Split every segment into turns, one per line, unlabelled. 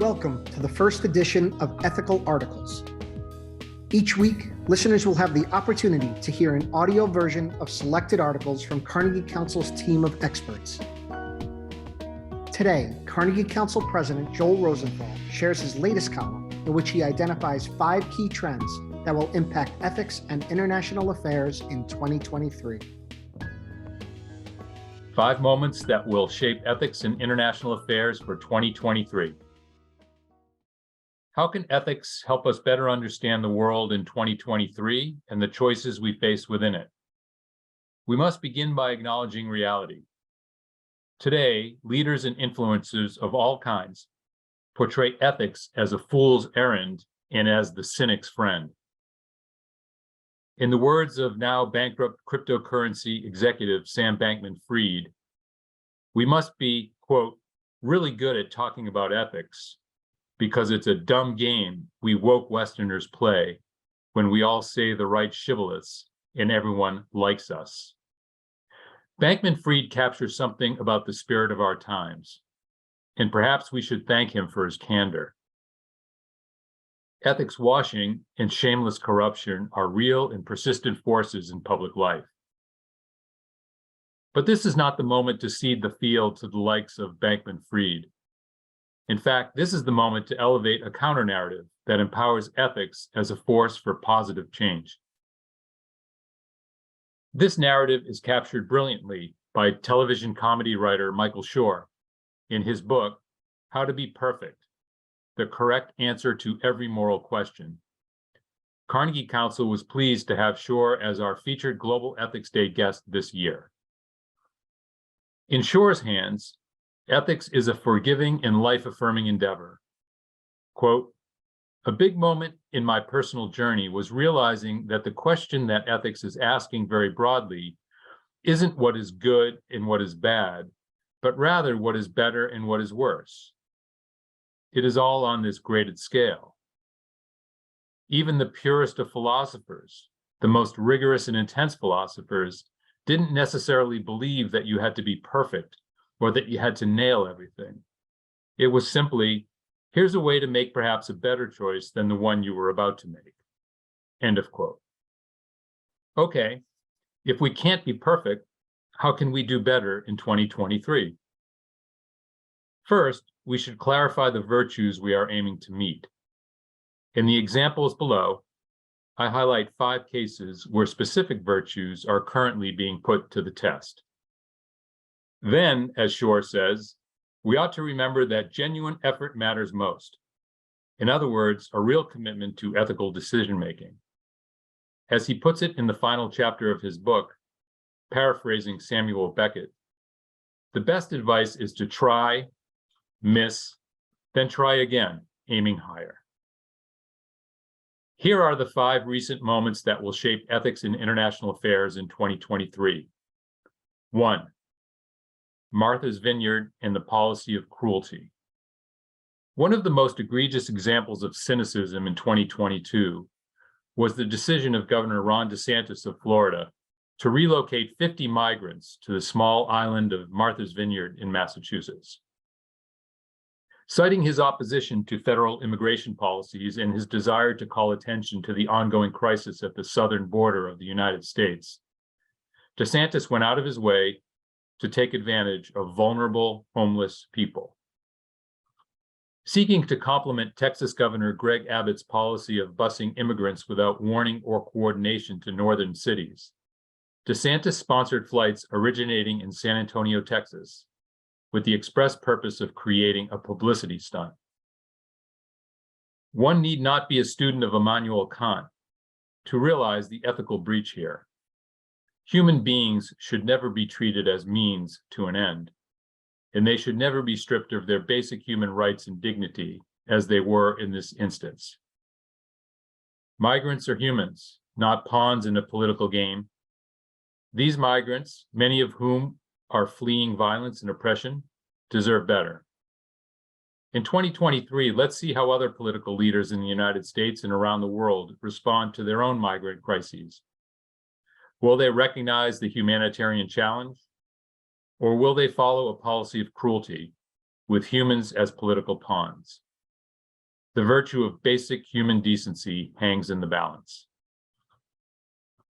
Welcome to the first edition of Ethical Articles. Each week, listeners will have the opportunity to hear an audio version of selected articles from Carnegie Council's team of experts. Today, Carnegie Council President Joel Rosenthal shares his latest column in which he identifies 5 key trends that will impact ethics and international affairs in 2023.
5 moments that will shape ethics and international affairs for 2023. How can ethics help us better understand the world in 2023 and the choices we face within it? We must begin by acknowledging reality. Today, leaders and influencers of all kinds portray ethics as a fool's errand and as the cynic's friend. In the words of now bankrupt cryptocurrency executive Sam Bankman-Fried, we must be, quote, really good at talking about ethics because it's a dumb game we woke Westerners play when we all say the right shibboleths and everyone likes us. Bankman-Fried captures something about the spirit of our times, and perhaps we should thank him for his candor. Ethics washing and shameless corruption are real and persistent forces in public life. But this is not the moment to cede the field to the likes of Bankman-Fried. In fact, this is the moment to elevate a counter-narrative that empowers ethics as a force for positive change. This narrative is captured brilliantly by television comedy writer Michael Schur in his book, How to Be Perfect: The Correct Answer to Every Moral Question. Carnegie Council was pleased to have Schur as our featured Global Ethics Day guest this year. In Schur's hands, ethics is a forgiving and life-affirming endeavor. Quote, a big moment in my personal journey was realizing that the question that ethics is asking very broadly isn't what is good and what is bad, but rather what is better and what is worse. It is all on this graded scale. Even the purest of philosophers, the most rigorous and intense philosophers, didn't necessarily believe that you had to be perfect or that you had to nail everything. It was simply, here's a way to make perhaps a better choice than the one you were about to make. End of quote. Okay, if we can't be perfect, how can we do better in 2023? First, we should clarify the virtues we are aiming to meet. In the examples below, I highlight 5 cases where specific virtues are currently being put to the test. Then, as Schur says, we ought to remember that genuine effort matters most. In other words, a real commitment to ethical decision-making. As he puts it in the final chapter of his book, paraphrasing Samuel Beckett, the best advice is to try, miss, then try again, aiming higher. Here are the 5 recent moments that will shape ethics in international affairs in 2023. 1. Martha's Vineyard and the policy of cruelty. One of the most egregious examples of cynicism in 2022 was the decision of Governor Ron DeSantis of Florida to relocate 50 migrants to the small island of Martha's Vineyard in Massachusetts. Citing his opposition to federal immigration policies and his desire to call attention to the ongoing crisis at the southern border of the United States, DeSantis went out of his way to take advantage of vulnerable, homeless people. Seeking to complement Texas Governor Greg Abbott's policy of busing immigrants without warning or coordination to northern cities, DeSantis sponsored flights originating in San Antonio, Texas, with the express purpose of creating a publicity stunt. One need not be a student of Immanuel Kant to realize the ethical breach here. Human beings should never be treated as means to an end, and they should never be stripped of their basic human rights and dignity as they were in this instance. Migrants are humans, not pawns in a political game. These migrants, many of whom are fleeing violence and oppression, deserve better. In 2023, let's see how other political leaders in the United States and around the world respond to their own migrant crises. Will they recognize the humanitarian challenge, or will they follow a policy of cruelty with humans as political pawns? The virtue of basic human decency hangs in the balance.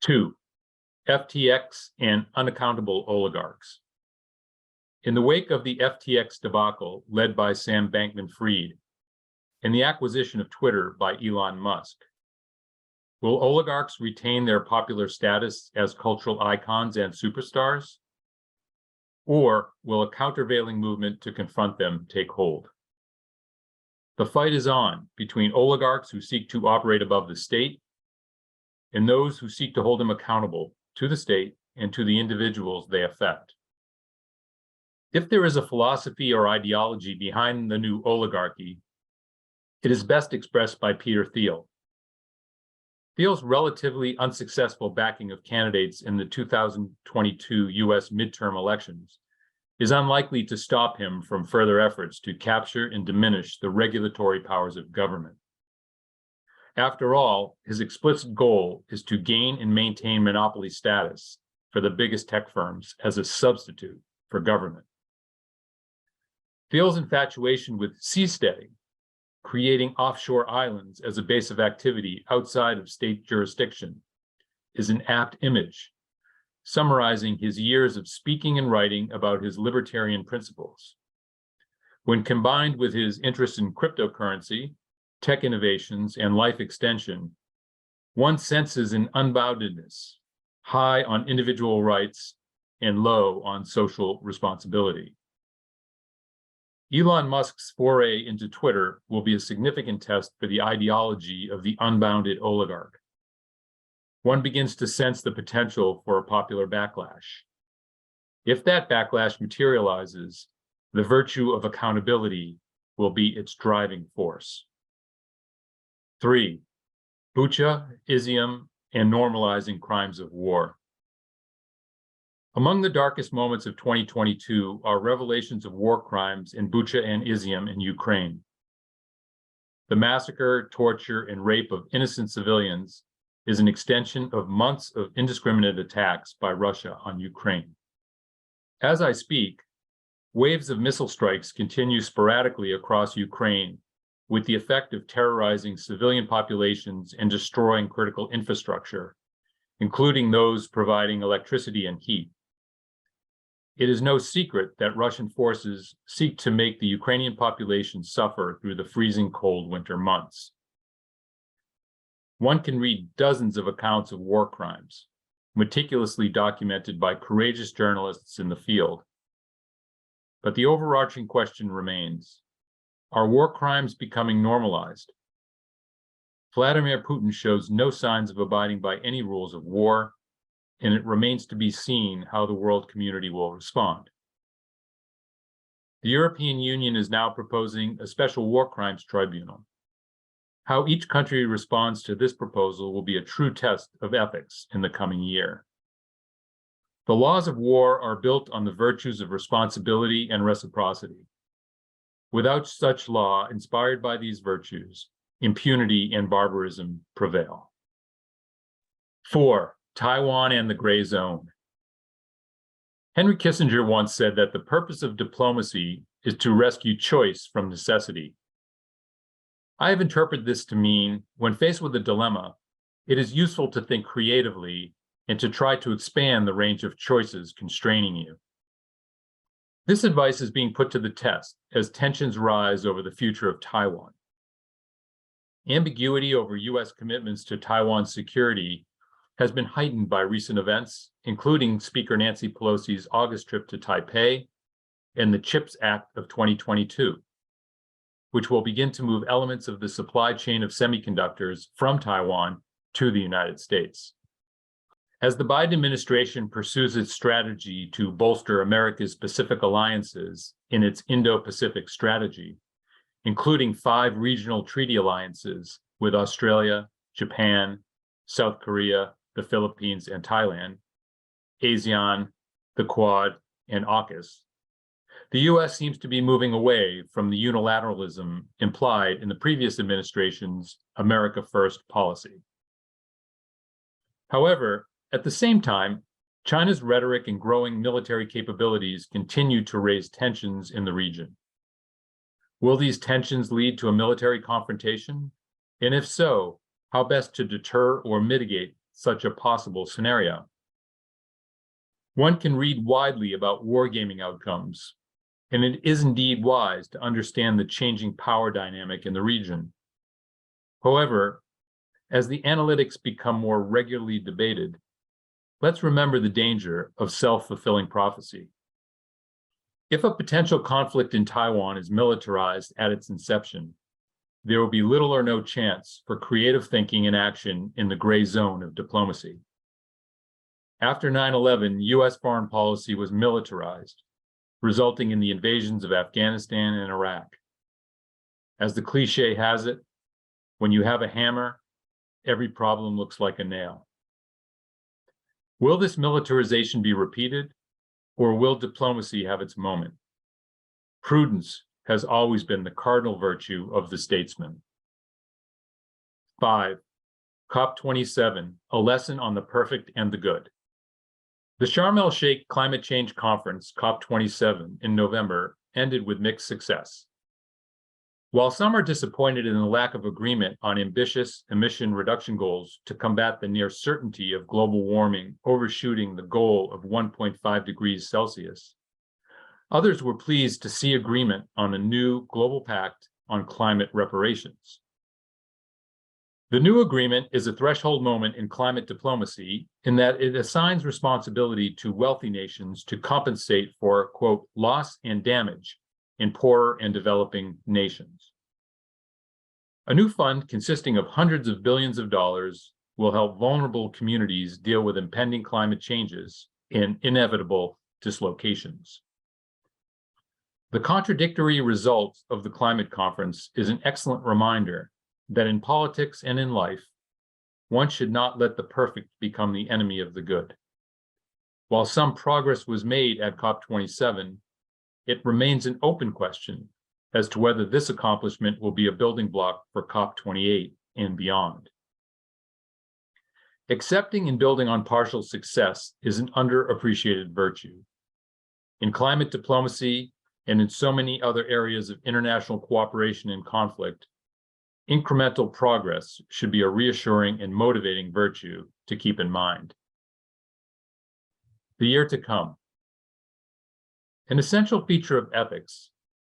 2. FTX and unaccountable oligarchs. In the wake of the FTX debacle led by Sam Bankman-Fried and the acquisition of Twitter by Elon Musk, will oligarchs retain their popular status as cultural icons and superstars? Or will a countervailing movement to confront them take hold? The fight is on between oligarchs who seek to operate above the state and those who seek to hold them accountable to the state and to the individuals they affect. If there is a philosophy or ideology behind the new oligarchy, it is best expressed by Peter Thiel. Thiel's relatively unsuccessful backing of candidates in the 2022 US midterm elections is unlikely to stop him from further efforts to capture and diminish the regulatory powers of government. After all, his explicit goal is to gain and maintain monopoly status for the biggest tech firms as a substitute for government. Thiel's infatuation with seasteading, creating offshore islands as a base of activity outside of state jurisdiction, is an apt image, summarizing his years of speaking and writing about his libertarian principles. When combined with his interest in cryptocurrency, tech innovations, and life extension, one senses an unboundedness, high on individual rights and low on social responsibility. Elon Musk's foray into Twitter will be a significant test for the ideology of the unbounded oligarch. One begins to sense the potential for a popular backlash. If that backlash materializes, the virtue of accountability will be its driving force. 3. Bucha, Izium, and normalizing crimes of war. Among the darkest moments of 2022 are revelations of war crimes in Bucha and Izium in Ukraine. The massacre, torture, and rape of innocent civilians is an extension of months of indiscriminate attacks by Russia on Ukraine. As I speak, waves of missile strikes continue sporadically across Ukraine, with the effect of terrorizing civilian populations and destroying critical infrastructure, including those providing electricity and heat. It is no secret that Russian forces seek to make the Ukrainian population suffer through the freezing cold winter months. One can read dozens of accounts of war crimes, meticulously documented by courageous journalists in the field. But the overarching question remains: are war crimes becoming normalized? Vladimir Putin shows no signs of abiding by any rules of war, and it remains to be seen how the world community will respond. The European Union is now proposing a special war crimes tribunal. How each country responds to this proposal will be a true test of ethics in the coming year. The laws of war are built on the virtues of responsibility and reciprocity. Without such law inspired by these virtues, impunity and barbarism prevail. 4. Taiwan and the gray zone. Henry Kissinger once said that the purpose of diplomacy is to rescue choice from necessity. I have interpreted this to mean, when faced with a dilemma, it is useful to think creatively and to try to expand the range of choices constraining you. This advice is being put to the test as tensions rise over the future of Taiwan. Ambiguity over U.S. commitments to Taiwan's security has been heightened by recent events, including Speaker Nancy Pelosi's August trip to Taipei and the CHIPS Act of 2022, which will begin to move elements of the supply chain of semiconductors from Taiwan to the United States. As the Biden administration pursues its strategy to bolster America's Pacific alliances in its Indo-Pacific strategy, including 5 regional treaty alliances with Australia, Japan, South Korea, the Philippines, and Thailand, ASEAN, the Quad, and AUKUS, the U.S. seems to be moving away from the unilateralism implied in the previous administration's America First policy. However, at the same time, China's rhetoric and growing military capabilities continue to raise tensions in the region. Will these tensions lead to a military confrontation? And if so, how best to deter or mitigate such a possible scenario? One can read widely about wargaming outcomes, and it is indeed wise to understand the changing power dynamic in the region. However, as the analytics become more regularly debated, let's remember the danger of self-fulfilling prophecy. If a potential conflict in Taiwan is militarized at its inception, there will be little or no chance for creative thinking and action in the gray zone of diplomacy. After 9/11, US foreign policy was militarized, resulting in the invasions of Afghanistan and Iraq. As the cliche has it, when you have a hammer, every problem looks like a nail. Will this militarization be repeated, or will diplomacy have its moment? Prudence has always been the cardinal virtue of the statesman. 5. COP27, a lesson on the perfect and the good. The Sharm el-Sheikh Climate Change Conference, COP27, in November ended with mixed success. While some are disappointed in the lack of agreement on ambitious emission reduction goals to combat the near certainty of global warming overshooting the goal of 1.5 degrees Celsius, others were pleased to see agreement on a new global pact on climate reparations. The new agreement is a threshold moment in climate diplomacy in that it assigns responsibility to wealthy nations to compensate for, quote, loss and damage in poorer and developing nations. A new fund consisting of hundreds of billions of dollars will help vulnerable communities deal with impending climate changes and inevitable dislocations. The contradictory results of the climate conference is an excellent reminder that in politics and in life, one should not let the perfect become the enemy of the good. While some progress was made at COP27, it remains an open question as to whether this accomplishment will be a building block for COP28 and beyond. Accepting and building on partial success is an underappreciated virtue. In climate diplomacy and in so many other areas of international cooperation and conflict, incremental progress should be a reassuring and motivating virtue to keep in mind. The year to come. An essential feature of ethics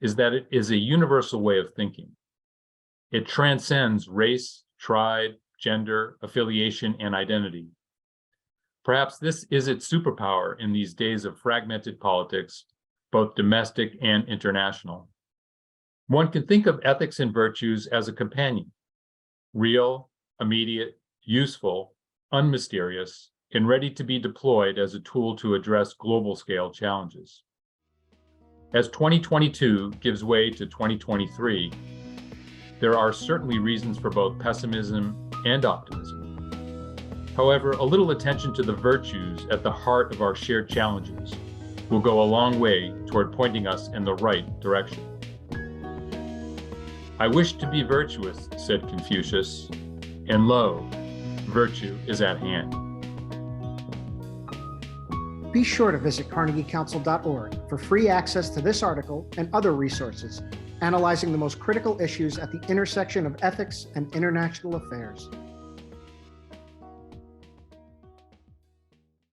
is that it is a universal way of thinking. It transcends race, tribe, gender, affiliation, and identity. Perhaps this is its superpower in these days of fragmented politics, both domestic and international. One can think of ethics and virtues as a companion, real, immediate, useful, unmysterious, and ready to be deployed as a tool to address global scale challenges. As 2022 gives way to 2023, there are certainly reasons for both pessimism and optimism. However, a little attention to the virtues at the heart of our shared challenges will go a long way toward pointing us in the right direction. I wish to be virtuous, said Confucius, and lo, virtue is at hand.
Be sure to visit carnegiecouncil.org for free access to this article and other resources analyzing the most critical issues at the intersection of ethics and international affairs.